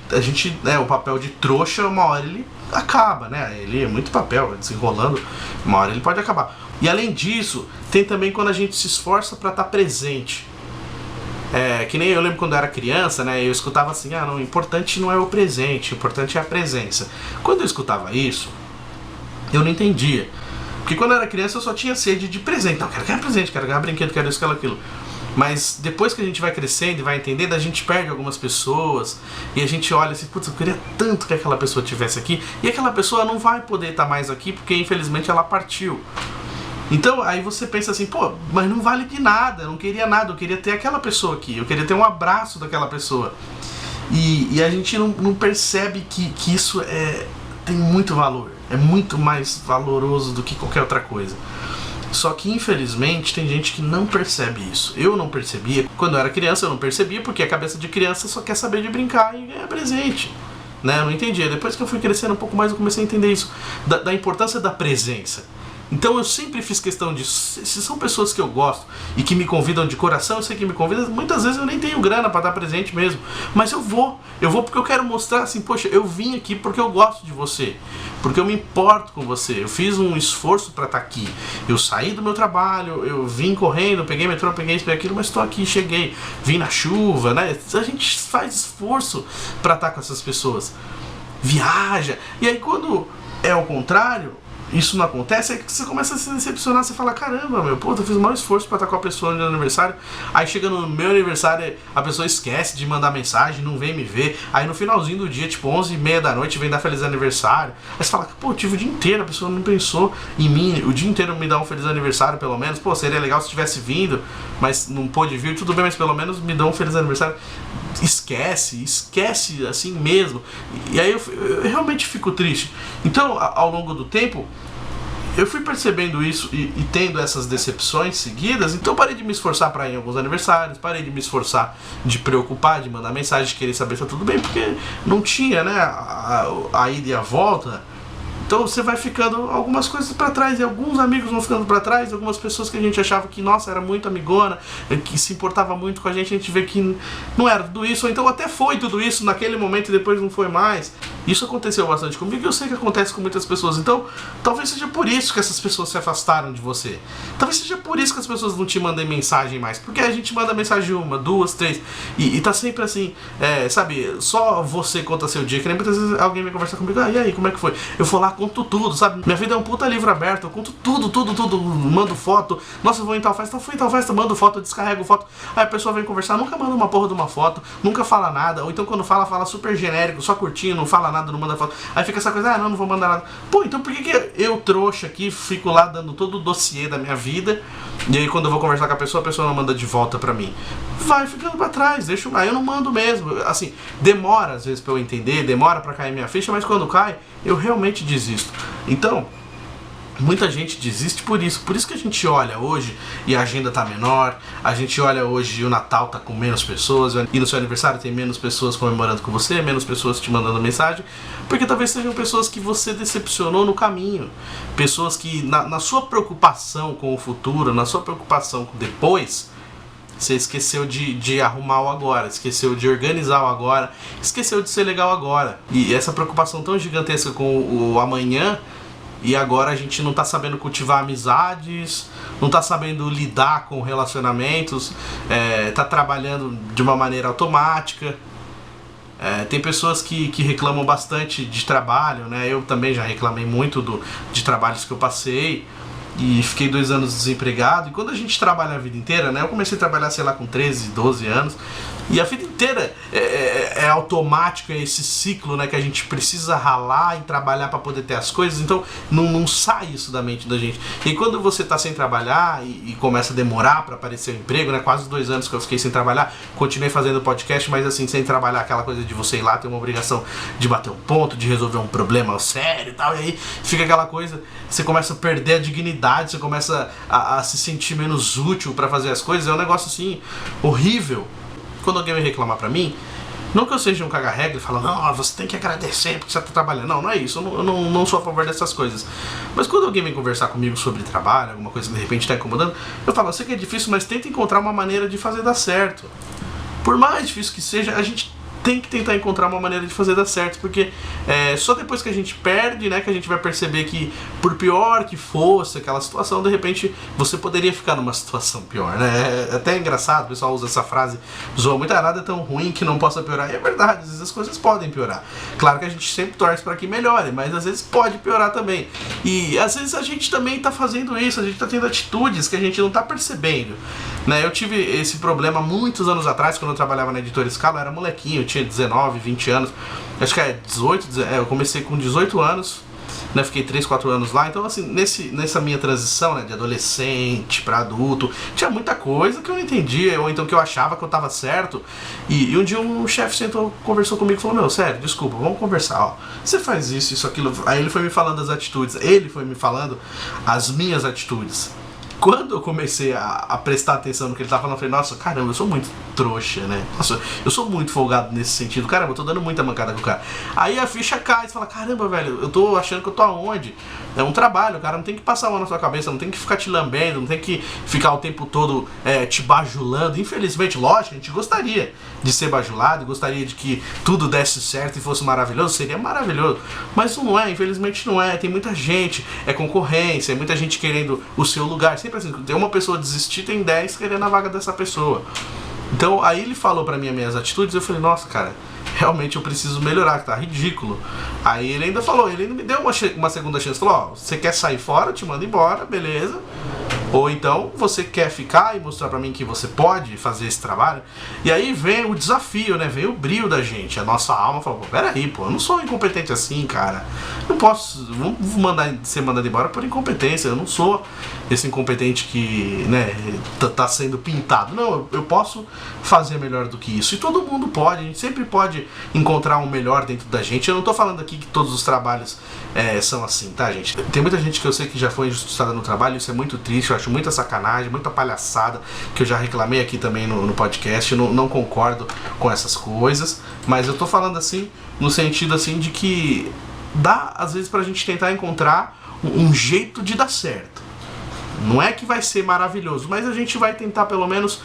o papel de trouxa, uma hora ele acaba, né? Ele é muito papel, desenrolando, uma hora ele pode acabar. E além disso, tem também quando a gente se esforça pra estar presente. Que nem eu lembro quando eu era criança, né? Eu escutava assim, não, o importante não é o presente, o importante é a presença. Quando eu escutava isso, eu não entendia. Porque quando eu era criança eu só tinha sede de presente. Não, quero ganhar presente, quero ganhar brinquedo, quero isso, quero aquilo. Mas depois que a gente vai crescendo e vai entendendo, a gente perde algumas pessoas. E a gente olha assim, putz, eu queria tanto que aquela pessoa estivesse aqui. E aquela pessoa não vai poder estar mais aqui porque infelizmente ela partiu. Então aí você pensa assim, pô, mas não vale de nada, eu não queria nada, eu queria ter aquela pessoa aqui, eu queria ter um abraço daquela pessoa. E a gente não percebe que isso tem muito valor, é muito mais valoroso do que qualquer outra coisa. Só que infelizmente tem gente que não percebe isso. Eu não percebia, quando eu era criança eu não percebia, porque a cabeça de criança só quer saber de brincar e ganhar presente, né? Eu não entendia, depois que eu fui crescendo um pouco mais eu comecei a entender isso, da importância da presença. Então eu sempre fiz questão disso. Se são pessoas que eu gosto e que me convidam de coração, eu sei que me convidam, muitas vezes eu nem tenho grana pra dar presente mesmo, mas eu vou porque eu quero mostrar assim, poxa, eu vim aqui porque eu gosto de você, porque eu me importo com você, eu fiz um esforço pra estar aqui, eu saí do meu trabalho, eu vim correndo, peguei metrô, peguei isso, peguei aquilo, mas estou aqui, cheguei, vim na chuva, né? A gente faz esforço pra estar com essas pessoas, viaja, e aí quando é o contrário, isso não acontece, é que você começa a se decepcionar, você fala, caramba, meu, pô, eu fiz o maior esforço pra estar com a pessoa no meu aniversário, aí chega no meu aniversário, a pessoa esquece de mandar mensagem, não vem me ver, aí no finalzinho do dia, tipo 11h30 da noite, vem dar feliz aniversário, aí você fala, pô, eu tive o dia inteiro, a pessoa não pensou em mim, o dia inteiro me dá um feliz aniversário, pelo menos, pô, seria legal se tivesse vindo, mas não pôde vir, tudo bem, mas pelo menos me dá um feliz aniversário. Esquece assim mesmo. E aí eu realmente fico triste. Então, ao longo do tempo, eu fui percebendo isso e tendo essas decepções seguidas, então parei de me esforçar para ir em alguns aniversários, parei de me esforçar de preocupar, de mandar mensagem, de querer saber se tá tudo bem, porque não tinha, né, a ida e a volta. Então você vai ficando algumas coisas pra trás, e alguns amigos vão ficando pra trás, algumas pessoas que a gente achava que, nossa, era muito amigona, que se importava muito com a gente vê que não era tudo isso, ou então até foi tudo isso naquele momento e depois não foi mais. Isso aconteceu bastante comigo e eu sei que acontece com muitas pessoas. Então, talvez seja por isso que essas pessoas se afastaram de você. Talvez seja por isso que as pessoas não te mandem mensagem mais. Porque a gente manda mensagem 1, 2, 3 e tá sempre assim, sabe, só você conta seu dia. Que nem muitas vezes alguém vem conversar comigo, e aí, como é que foi? Eu vou lá, conto tudo, sabe? Minha vida é um puta livro aberto, eu conto tudo, mando foto. Nossa, eu vou em tal festa, fui em tal festa, mando foto, descarrego foto. Aí a pessoa vem conversar, nunca manda uma porra de uma foto, nunca fala nada, ou então quando fala super genérico, só curtinho, não fala nada, não manda foto. Aí fica essa coisa, não vou mandar nada. Pô, então por que eu trouxa aqui, fico lá dando todo o dossiê da minha vida, e aí quando eu vou conversar com a pessoa não manda de volta pra mim? Vai ficando pra trás, deixa eu... Aí eu não mando mesmo, assim, demora às vezes pra eu entender, demora pra cair minha ficha, mas quando cai, eu realmente desisto. Então, muita gente desiste por isso que a gente olha hoje e a agenda tá menor, a gente olha hoje e o Natal tá com menos pessoas, e no seu aniversário tem menos pessoas comemorando com você, menos pessoas te mandando mensagem, porque talvez sejam pessoas que você decepcionou no caminho, pessoas que na sua preocupação com o futuro, na sua preocupação com depois, você esqueceu de arrumar o agora, esqueceu de organizar o agora, esqueceu de ser legal agora. E essa preocupação tão gigantesca com o amanhã, e agora a gente não tá sabendo cultivar amizades, não tá sabendo lidar com relacionamentos, tá trabalhando de uma maneira automática. Tem pessoas que reclamam bastante de trabalho, né? Eu também já reclamei muito de trabalhos que eu passei. E fiquei 2 anos desempregado. E quando a gente trabalha a vida inteira, né? Eu comecei a trabalhar, sei lá, com 13, 12 anos. E a vida inteira é automático, é esse ciclo, né? Que a gente precisa ralar e trabalhar para poder ter as coisas. Então não sai isso da mente da gente. E quando você tá sem trabalhar e começa a demorar para aparecer o emprego, né? Quase 2 anos que eu fiquei sem trabalhar. Continuei fazendo podcast, mas assim, sem trabalhar, aquela coisa de você ir lá ter uma obrigação de bater um ponto, de resolver um problema sério e tal. E aí fica aquela coisa, você começa a perder a dignidade, você começa a se sentir menos útil para fazer as coisas. É um negócio assim, horrível. Quando alguém vem reclamar pra mim, não que eu seja um caga-regra e falo, não, você tem que agradecer porque você tá trabalhando. Não é isso, eu não sou a favor dessas coisas. Mas quando alguém vem conversar comigo sobre trabalho, alguma coisa que de repente tá incomodando, eu falo, eu sei que é difícil, mas tenta encontrar uma maneira de fazer dar certo. Por mais difícil que seja, a gente tem que tentar encontrar uma maneira de fazer dar certo, porque só depois que a gente perde, né, que a gente vai perceber que, por pior que fosse aquela situação, de repente você poderia ficar numa situação pior, né? É até engraçado, o pessoal usa essa frase, zoa muito, nada é tão ruim que não possa piorar, e é verdade, às vezes as coisas podem piorar. Claro que a gente sempre torce para que melhore, mas às vezes pode piorar também. E às vezes a gente também tá fazendo isso, a gente tá tendo atitudes que a gente não tá percebendo, né? Eu tive esse problema muitos anos atrás, quando eu trabalhava na Editora Scala, eu era molequinho, tinha 19, 20 anos, acho que 18, eu comecei com 18 anos, né, fiquei 3, 4 anos lá, então assim, nessa minha transição, né, de adolescente para adulto, tinha muita coisa que eu não entendia, ou então que eu achava que eu tava certo, e um dia um chefe sentou, conversou comigo e falou, meu, sério, desculpa, vamos conversar, ó, você faz isso, aquilo, aí ele foi me falando as atitudes, ele foi me falando as minhas atitudes. Quando eu comecei a prestar atenção no que ele tava falando, eu falei, nossa, caramba, eu sou muito trouxa, né? Nossa, eu sou muito folgado nesse sentido. Caramba, eu tô dando muita mancada com o cara. Aí a ficha cai, você fala, caramba, velho, eu tô achando que eu tô aonde? É um trabalho, o cara não tem que passar a mão na sua cabeça, não tem que ficar te lambendo, não tem que ficar o tempo todo te bajulando. Infelizmente, lógico, a gente gostaria de ser bajulado, gostaria de que tudo desse certo e fosse maravilhoso, seria maravilhoso. Mas não é, infelizmente não é. Tem muita gente, é concorrência, é muita gente querendo o seu lugar. Sempre assim, tem uma pessoa desistir, tem 10 querendo a vaga dessa pessoa. Então aí ele falou pra mim as minhas atitudes, eu falei, nossa, cara, realmente eu preciso melhorar, que tá ridículo. Aí ele ainda falou, ele ainda me deu uma segunda chance, falou, ó, você quer sair fora, eu te mando embora, beleza. Ou então você quer ficar e mostrar pra mim que você pode fazer esse trabalho. E aí vem o desafio, né? Vem o brilho da gente. A nossa alma fala, pô, peraí, pô, eu não sou incompetente assim, cara. Não posso ser mandado embora por incompetência. Eu não sou esse incompetente que, né, tá sendo pintado. Não, eu posso fazer melhor do que isso. E todo mundo pode, a gente sempre pode encontrar um melhor dentro da gente. Eu não tô falando aqui que todos os trabalhos são assim, tá, gente? Tem muita gente que eu sei que já foi injustiçada no trabalho, isso é muito triste, eu acho muita sacanagem, muita palhaçada, que eu já reclamei aqui também no podcast, não concordo com essas coisas, mas eu tô falando assim, no sentido assim de que dá, às vezes, pra gente tentar encontrar um jeito de dar certo. Não é que vai ser maravilhoso, mas a gente vai tentar pelo menos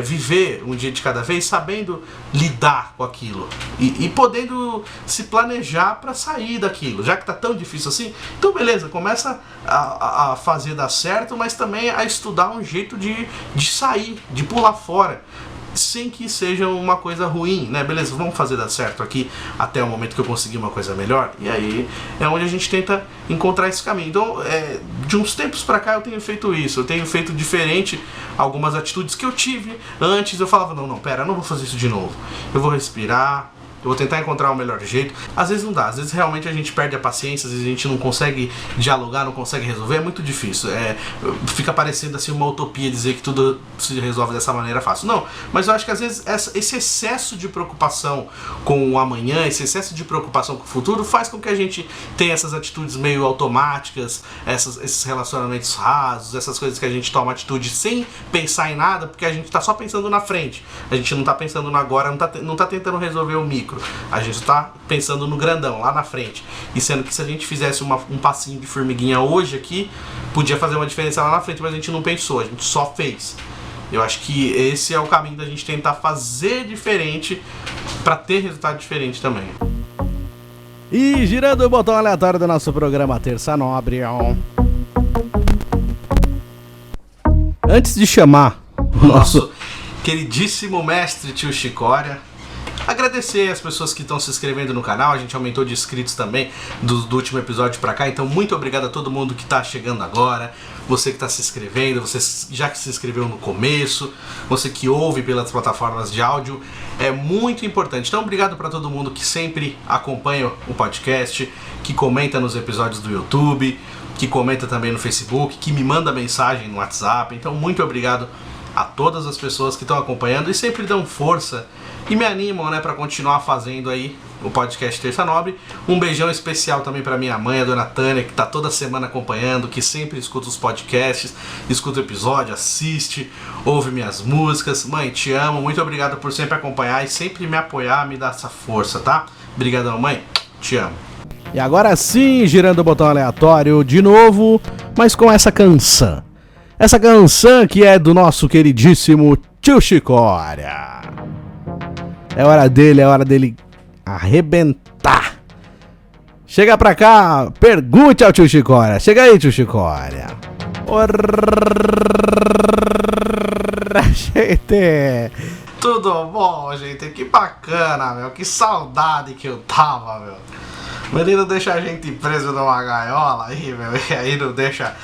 viver um dia de cada vez, sabendo lidar com aquilo e podendo se planejar para sair daquilo, já que tá tão difícil assim. Então beleza, começa a fazer dar certo, mas também a estudar um jeito de sair, de pular fora. sem que seja uma coisa ruim, né? Beleza, vamos fazer dar certo aqui até o momento que eu conseguir uma coisa melhor. E aí é onde a gente tenta encontrar esse caminho. Então, de uns tempos pra cá eu tenho feito isso. Eu tenho feito diferente algumas atitudes que eu tive antes. Eu falava, não, pera, eu não vou fazer isso de novo. Eu vou respirar. Eu vou tentar encontrar o melhor jeito. Às vezes não dá, às vezes realmente a gente perde a paciência, às vezes a gente não consegue dialogar, não consegue resolver, é muito difícil. Fica parecendo assim uma utopia dizer que tudo se resolve dessa maneira fácil. Não, mas eu acho que às vezes esse excesso de preocupação com o amanhã, esse excesso de preocupação com o futuro faz com que a gente tenha essas atitudes meio automáticas, esses relacionamentos rasos, essas coisas que a gente toma atitude sem pensar em nada, porque a gente tá só pensando na frente. A gente não tá pensando no agora, não tá tentando resolver o micro. A gente tá pensando no grandão, lá na frente. E sendo que se a gente fizesse um passinho de formiguinha hoje aqui, podia fazer uma diferença lá na frente, mas a gente não pensou, a gente só fez. Eu acho que esse é o caminho da gente tentar fazer diferente para ter resultado diferente também. E girando o botão aleatório do nosso programa Terça Nobre. Antes de chamar o nosso queridíssimo mestre Tio Chicória, agradecer as pessoas que estão se inscrevendo no canal. A gente aumentou de inscritos também do último episódio pra cá. Então muito obrigado a todo mundo que tá chegando agora. Você que tá se inscrevendo, você já que se inscreveu no começo, você que ouve pelas plataformas de áudio. É muito importante. Então obrigado pra todo mundo que sempre acompanha o podcast, que comenta nos episódios do YouTube, que comenta também no Facebook, que me manda mensagem no WhatsApp. Então muito obrigado a todas as pessoas que estão acompanhando e sempre dão força e me animam, né, para continuar fazendo aí o podcast Terça Nobre. Um beijão especial também para minha mãe, a dona Tânia, que tá toda semana acompanhando, que sempre escuta os podcasts, escuta o episódio, assiste, ouve minhas músicas. Mãe, te amo, muito obrigado por sempre acompanhar e sempre me apoiar, me dar essa força, tá? Obrigadão, mãe, te amo. E agora sim, girando o botão aleatório de novo, mas com essa canção. Essa canção que é do nosso queridíssimo Tio Chicória. É hora dele arrebentar. Chega pra cá, pergunte ao Tio Chicória. Chega aí, Tio Chicória. Gente. Tudo bom, gente? Que bacana, meu. Que saudade que eu tava, meu. O menino deixa a gente preso numa gaiola aí, meu, e aí não deixa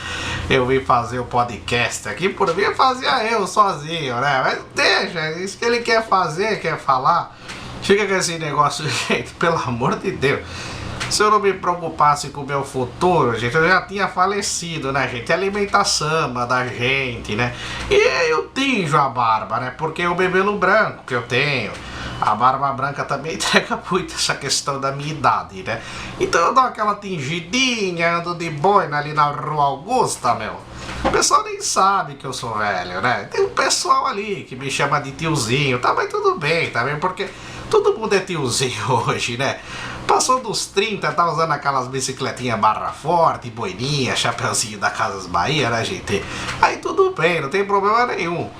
eu vir fazer o podcast aqui. Por mim fazia eu sozinho, né? Mas deixa, isso que ele quer fazer, quer falar. Fica com esse negócio, gente, pelo amor de Deus. Se eu não me preocupasse com o meu futuro, gente, eu já tinha falecido, né, gente? Alimentação da gente, né? E eu tinjo a barba, né? Porque o cabelo branco que eu tenho, a barba branca também entrega muito essa questão da minha idade, né? Então eu dou aquela tingidinha, ando de boina ali na Rua Augusta, meu. O pessoal nem sabe que eu sou velho, né? Tem um pessoal ali que me chama de tiozinho, tá? Mas tudo bem, tá bem? Porque todo mundo é tiozinho hoje, né? Passou dos 30, tá usando aquelas bicicletinhas barra forte, boininha, chapeuzinho da Casas Bahia, né, gente? Aí tudo bem, não tem problema nenhum.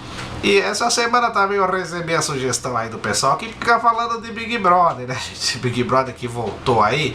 E essa semana também eu recebi a sugestão aí do pessoal que fica falando de Big Brother, né, gente? Big Brother que voltou aí.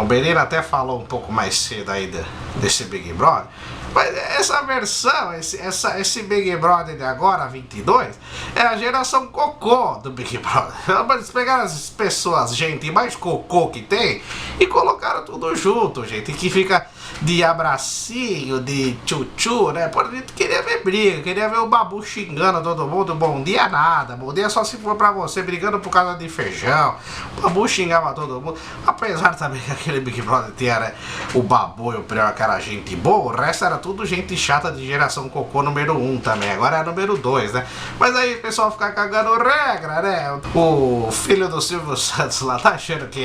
O Benino até falou um pouco mais cedo aí desse Big Brother. Mas essa versão, esse Big Brother de agora, 22, é a geração cocô do Big Brother. Eles pegaram as pessoas, gente, mais cocô que tem, e colocaram tudo junto, gente, que fica de abracinho, de tchutchu, né? Por gente queria ver briga, queria ver o Babu xingando todo mundo, bom dia nada, bom dia só se for pra você, brigando por causa de feijão. O Babu xingava todo mundo, apesar também que aquele Big Brother tinha, né, o Babu e o Prior, que era gente boa, o resto era tudo gente chata de geração cocô número 1 também, agora é número 2, né? Mas aí o pessoal fica cagando regra, né? O filho do Silvio Santos lá tá achando que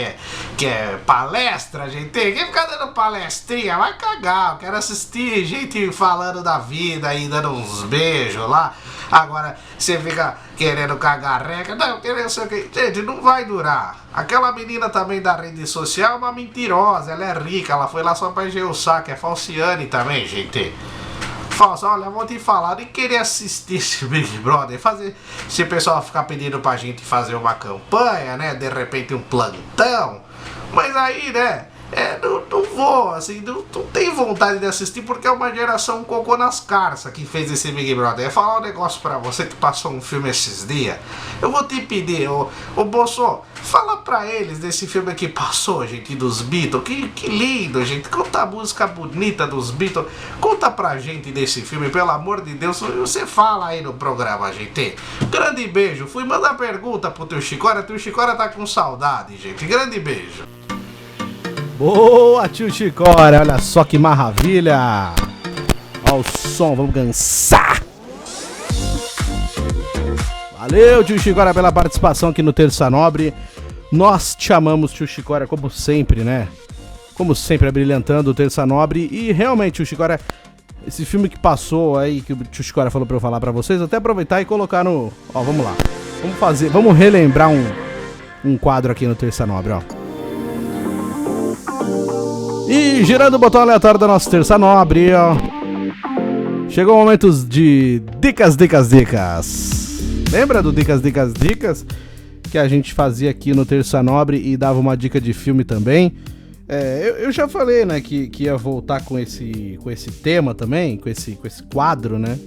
é palestra, gente. Quem fica dando palestrinha, vai cagar. Eu quero assistir gente falando da vida aí, dando uns beijos lá. Agora você fica querendo cagar regra. Não, querendo sei o que. Gente, não vai durar. Aquela menina também da rede social é uma mentirosa. Ela é rica, ela foi lá só pra encher o saco. É falciane também, gente. Falsa, olha, eu vou te falar, nem querer assistir esse Big Brother, fazer esse pessoal ficar pedindo pra gente fazer uma campanha, né? De repente um plantão. Mas aí, né? não vou, assim, não tenho vontade de assistir porque é uma geração cocô nas carças que fez esse Big Brother. Eu ia falar um negócio pra você que passou um filme esses dias. Eu vou te pedir, ô Bolso, fala pra eles desse filme que passou, gente, dos Beatles. Que lindo, gente. Conta a música bonita dos Beatles. Conta pra gente desse filme, pelo amor de Deus. Você fala aí no programa, gente. Grande beijo. Fui mandar pergunta pro teu Chicória. Teu Chicória tá com saudade, gente. Grande beijo. Boa, tio Chicória, olha só que maravilha. Olha o som, vamos dançar. Valeu, tio Chicória, pela participação aqui no Terça Nobre. Nós te amamos, tio Chicória, como sempre, né? Como sempre, abrilhantando o Terça Nobre. E realmente, tio Chicória, esse filme que passou aí, que o tio Chicória falou pra eu falar pra vocês, até aproveitar e colocar no... Ó, vamos lá. Vamos relembrar um quadro aqui no Terça Nobre, ó. E girando o botão aleatório da nossa Terça Nobre, ó. Chegou o momento de dicas. Lembra do dicas? Que a gente fazia aqui no Terça Nobre e dava uma dica de filme também. Eu já falei, né, que ia voltar com esse tema também, com esse quadro, né?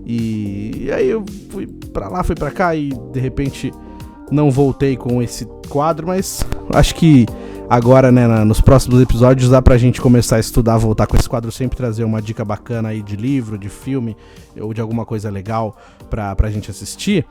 E aí eu fui pra lá, fui pra cá e de repente não voltei com esse quadro, mas acho que agora, né, nos próximos episódios dá pra gente começar a estudar, voltar com esse quadro, sempre trazer uma dica bacana aí de livro, de filme ou de alguma coisa legal pra gente assistir.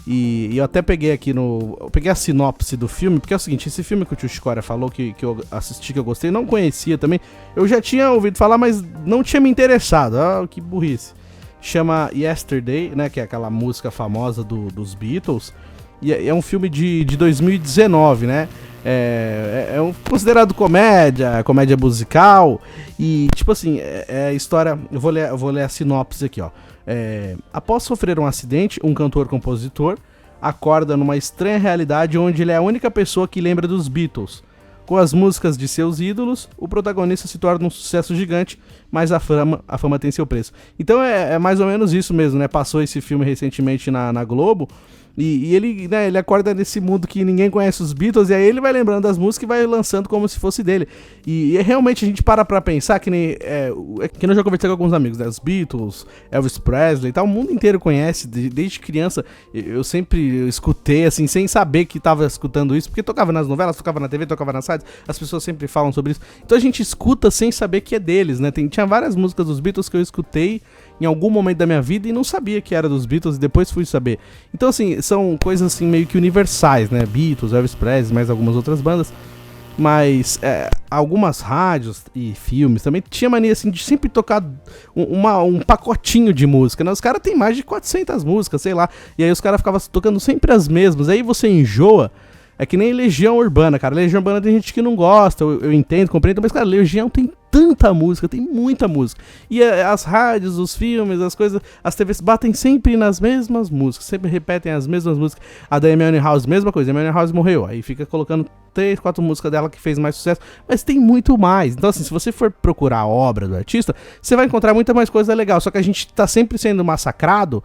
E eu até peguei aqui eu peguei a sinopse do filme, porque é o seguinte, esse filme que o tio Chicória falou, que eu assisti, que eu gostei, não conhecia também, eu já tinha ouvido falar, mas não tinha me interessado, que burrice. Chama Yesterday, né, que é aquela música famosa dos Beatles, e é um filme de 2019, né? É considerado comédia musical. E tipo assim, a história. Eu vou ler a sinopse aqui, ó. Após sofrer um acidente, um cantor-compositor acorda numa estranha realidade onde ele é a única pessoa que lembra dos Beatles. Com as músicas de seus ídolos, o protagonista se torna um sucesso gigante, mas a fama tem seu preço. Então é mais ou menos isso mesmo, né? Passou esse filme recentemente na Globo. E ele, né, ele acorda nesse mundo que ninguém conhece os Beatles, e aí ele vai lembrando das músicas e vai lançando como se fosse dele. E realmente a gente para pra pensar que nem... que eu já conversei com alguns amigos, né? Os Beatles, Elvis Presley e tal, o mundo inteiro conhece, desde criança. Eu sempre escutei, assim, sem saber que tava escutando isso, porque tocava nas novelas, tocava na TV, tocava nas sites, as pessoas sempre falam sobre isso. Então a gente escuta sem saber que é deles, né? Tinha várias músicas dos Beatles que eu escutei em algum momento da minha vida e não sabia que era dos Beatles e depois fui saber. Então assim, são coisas assim meio que universais, né? Beatles, Elvis Presley, mais algumas outras bandas. Mas algumas rádios e filmes também tinha mania assim de sempre tocar um pacotinho de música, né? Os caras têm mais de 400 músicas, sei lá. E aí os caras ficavam tocando sempre as mesmas. Aí você enjoa. É que nem Legião Urbana, cara. Legião Urbana tem gente que não gosta, eu entendo, compreendo, mas, cara, Legião tem tanta música, tem muita música. E as rádios, os filmes, as coisas, as TVs batem sempre nas mesmas músicas, sempre repetem as mesmas músicas. A da Amy House, mesma coisa, a Amy House morreu, aí fica colocando 3, 4 músicas dela que fez mais sucesso, mas tem muito mais. Então, assim, se você for procurar a obra do artista, você vai encontrar muita mais coisa legal, só que a gente tá sempre sendo massacrado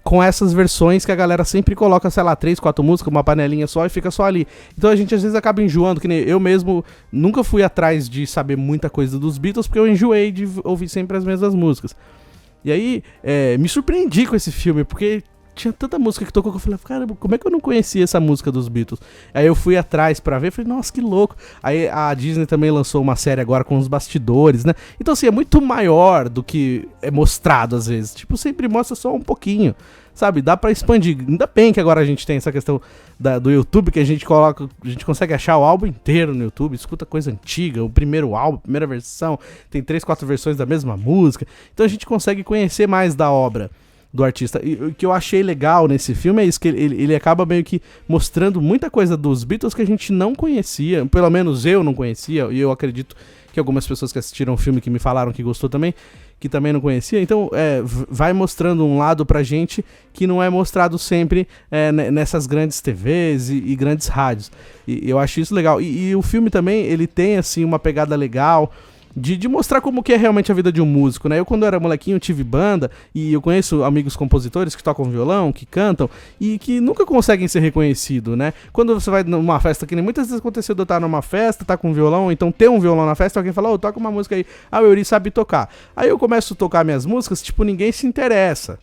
com essas versões que a galera sempre coloca, sei lá, 3, 4 músicas, uma panelinha só e fica só ali. Então a gente às vezes acaba enjoando, que nem eu mesmo nunca fui atrás de saber muita coisa dos Beatles, porque eu enjoei de ouvir sempre as mesmas músicas. E aí, me surpreendi com esse filme, porque tinha tanta música que tocou que eu falei, caramba, como é que eu não conhecia essa música dos Beatles? Aí eu fui atrás pra ver, falei, nossa, que louco. Aí a Disney também lançou uma série agora com os bastidores, né? Então assim, é muito maior do que é mostrado às vezes. Tipo, sempre mostra só um pouquinho, sabe? Dá pra expandir. Ainda bem que agora a gente tem essa questão do YouTube, que a gente consegue achar o álbum inteiro no YouTube, escuta coisa antiga, o primeiro álbum, a primeira versão, tem 3, 4 versões da mesma música. Então a gente consegue conhecer mais da obra do artista. E o que eu achei legal nesse filme é isso, que ele acaba meio que mostrando muita coisa dos Beatles que a gente não conhecia, pelo menos eu não conhecia, e eu acredito que algumas pessoas que assistiram o filme que me falaram que gostou também, que também não conhecia. Então vai mostrando um lado pra gente que não é mostrado sempre nessas grandes TVs e grandes rádios. E eu acho isso legal. E o filme também, ele tem assim uma pegada legal. de mostrar como que é realmente a vida de um músico, né? Eu, quando era molequinho, tive banda, e eu conheço amigos compositores que tocam violão, que cantam, e que nunca conseguem ser reconhecidos, né? Quando você vai numa festa, que nem muitas vezes aconteceu de eu estar numa festa, tá com um violão, ou então ter um violão na festa, alguém fala, toca uma música aí. O Eury sabe tocar. Aí eu começo a tocar minhas músicas, tipo, ninguém se interessa.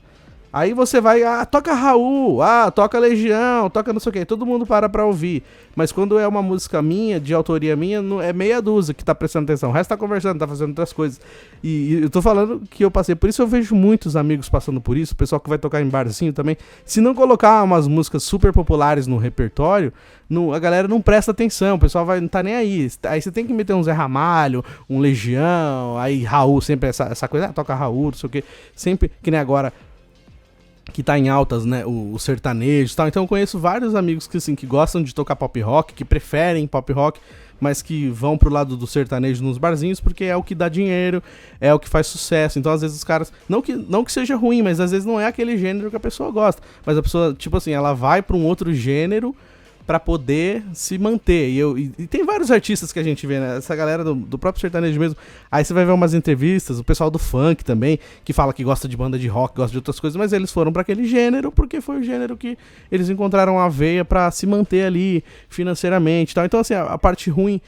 Aí você vai, toca Raul, toca Legião, toca não sei o que, todo mundo pra ouvir. Mas quando é uma música minha, de autoria minha, é meia dúzia que tá prestando atenção. O resto tá conversando, tá fazendo outras coisas. E eu tô falando que eu passei por isso, eu vejo muitos amigos passando por isso, o pessoal que vai tocar em barzinho também. Se não colocar umas músicas super populares no repertório, a galera não presta atenção, o pessoal não tá nem aí. Aí você tem que meter um Zé Ramalho, um Legião, aí Raul, sempre essa coisa, toca Raul, não sei o que. Sempre, que nem agora, que tá em altas, né, o sertanejo e tal. Então eu conheço vários amigos que, assim, que gostam de tocar pop rock, que preferem pop rock, mas que vão pro lado do sertanejo nos barzinhos, porque é o que dá dinheiro, é o que faz sucesso. Então às vezes os caras, não que seja ruim, mas às vezes não é aquele gênero que a pessoa gosta, mas a pessoa, tipo assim, ela vai pra um outro gênero pra poder se manter. E tem vários artistas que a gente vê, né? Essa galera do próprio sertanejo mesmo. Aí você vai ver umas entrevistas, o pessoal do funk também, que fala que gosta de banda de rock, gosta de outras coisas, mas eles foram pra aquele gênero porque foi o gênero que eles encontraram a veia pra se manter ali financeiramente e tal. Então, assim, a parte ruim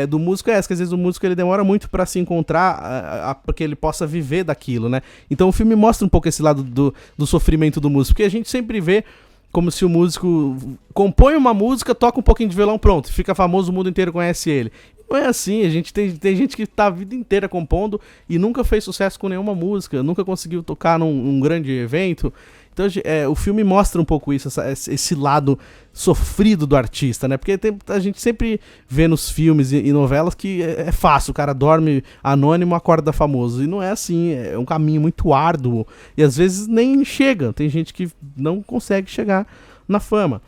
do músico é essa, que às vezes o músico ele demora muito pra se encontrar, pra que ele possa viver daquilo, né? Então o filme mostra um pouco esse lado do sofrimento do músico, porque a gente sempre vê como se o músico compõe uma música, toca um pouquinho de violão, pronto, fica famoso, o mundo inteiro conhece ele. Não é assim, a gente tem gente que tá a vida inteira compondo e nunca fez sucesso com nenhuma música, nunca conseguiu tocar num grande evento. Então o filme mostra um pouco isso, esse lado sofrido do artista, né? Porque a gente sempre vê nos filmes e novelas que é fácil, o cara dorme anônimo, acorda famoso. E não é assim, é um caminho muito árduo. E às vezes nem chega, tem gente que não consegue chegar na fama.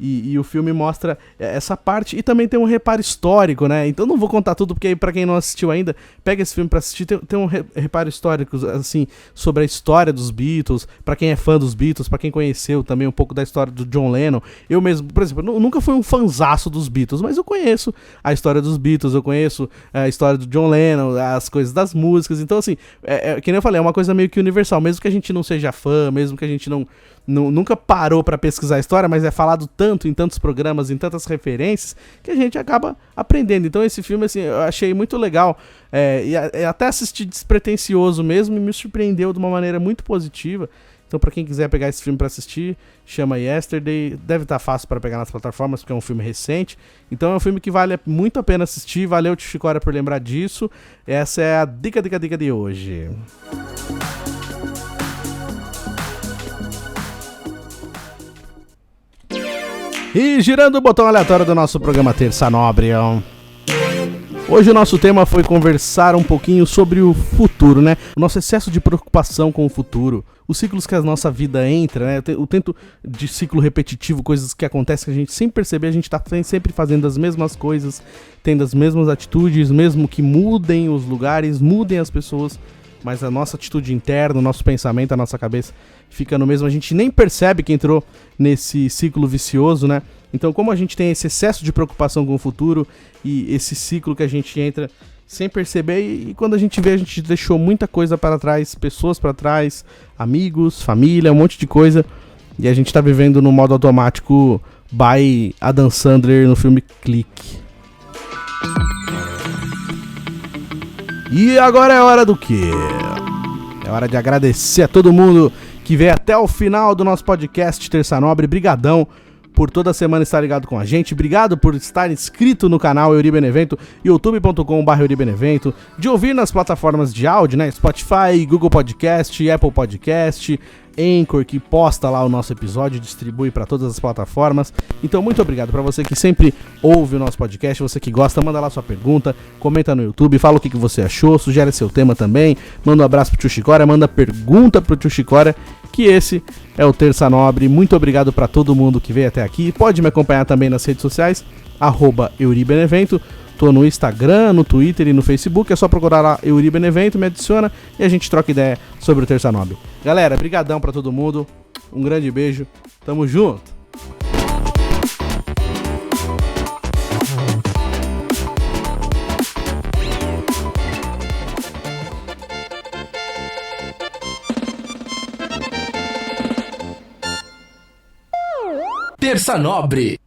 E o filme mostra essa parte, e também tem um reparo histórico, né? Então não vou contar tudo, porque aí pra quem não assistiu ainda, pega esse filme pra assistir. Tem um reparo histórico, assim, sobre a história dos Beatles, pra quem é fã dos Beatles, pra quem conheceu também um pouco da história do John Lennon. Eu mesmo, por exemplo, nunca fui um fanzaço dos Beatles, mas eu conheço a história dos Beatles, eu conheço a história do John Lennon, as coisas das músicas. Então, assim, que nem eu falei, é uma coisa meio que universal, mesmo que a gente não seja fã, mesmo que a gente nunca parou pra pesquisar a história, mas é falado tanto em tantos programas, em tantas referências, que a gente acaba aprendendo. Então esse filme, assim, eu achei muito legal, e até assisti despretensioso mesmo, e me surpreendeu de uma maneira muito positiva. Então pra quem quiser pegar esse filme pra assistir, chama Yesterday, deve estar fácil pra pegar nas plataformas, porque é um filme recente. Então é um filme que vale muito a pena assistir. Valeu, Tio Chicória, por lembrar disso. Essa é a dica de hoje. E girando o botão aleatório do nosso programa Terça Nobre. Hoje o nosso tema foi conversar um pouquinho sobre o futuro, né? O nosso excesso de preocupação com o futuro, os ciclos que a nossa vida entra, né? O tanto de ciclo repetitivo, coisas que acontecem que a gente sem perceber, a gente tá sempre fazendo as mesmas coisas, tendo as mesmas atitudes, mesmo que mudem os lugares, mudem as pessoas, mas a nossa atitude interna, o nosso pensamento, a nossa cabeça fica no mesmo. A gente nem percebe que entrou nesse ciclo vicioso, né? Então, como a gente tem esse excesso de preocupação com o futuro e esse ciclo que a gente entra sem perceber, e quando a gente vê, a gente deixou muita coisa para trás, pessoas para trás, amigos, família, um monte de coisa, e a gente tá vivendo no modo automático by Adam Sandler no filme Clique. E agora é hora do quê? É hora de agradecer a todo mundo que veio até o final do nosso podcast Terça Nobre. Brigadão por toda semana estar ligado com a gente. Obrigado por estar inscrito no canal Eury Benevento, youtube.com/EuryBenevento, de ouvir nas plataformas de áudio, né? Spotify, Google Podcast, Apple Podcast, Anchor, que posta lá o nosso episódio e distribui para todas as plataformas. Então, muito obrigado para você que sempre ouve o nosso podcast, você que gosta, manda lá sua pergunta, comenta no YouTube, fala o que você achou, sugere seu tema também, manda um abraço pro Tio Chicória, manda pergunta pro Tio Chicória, que esse é o Terça Nobre. Muito obrigado para todo mundo que veio até aqui. Pode me acompanhar também nas redes sociais, @EuryBenevento. Tô no Instagram, no Twitter e no Facebook. É só procurar lá Eury Benevento, me adiciona e a gente troca ideia sobre o Terça Nobre. Galera, brigadão pra todo mundo. Um grande beijo. Tamo junto. Terça Nobre.